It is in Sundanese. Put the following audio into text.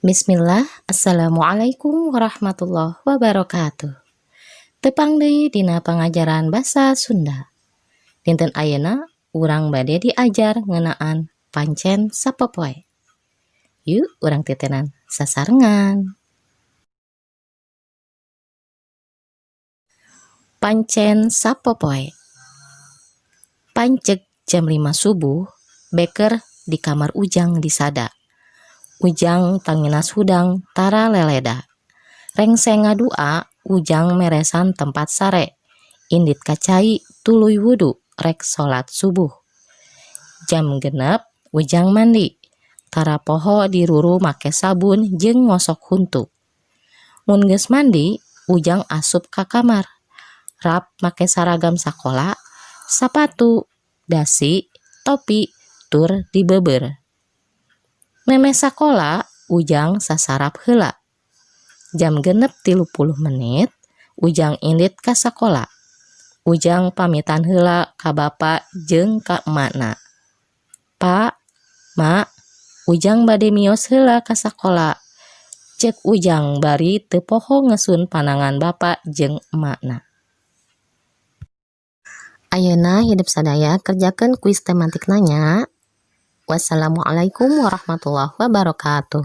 Bismillah, Assalamualaikum warahmatullahi wabarakatuh. Tepang deui dina pangajaran basa Sunda. Dinten ayeuna urang bade diajar ngeunaan pancen sapopoe. Yuk urang titenan sasarengan. Pancen sapopoe. Pancek jam 5 subuh, beker di kamar Ujang disada. Ujang tanginas hudang tara leleda. Rengseng ngadua, Ujang meresan tempat sare. Indit kacai tuluy wudu rek salat subuh. Jam genep Ujang mandi. Tara poho diruru make sabun jeung ngosok huntu. Mun geus mandi, Ujang asup ka kamar. Rap make saragam sakola, sapatu, dasi, topi, tur dibeubeur. Meme sakola, Ujang sasarap heula. Jam genep 30 menit, Ujang indit ka sakola. Ujang pamitan heula ka bapa jeung ka emakna. Pa, Ma, Ujang bade mios heula ka sakola. Ceuk Ujang bari teu poho ngeusun panangan bapa jeung emakna. Ayeuna hidup sadaya kerjakeun kuis tematik nanya. Wassalamualaikum warahmatullahi wabarakatuh.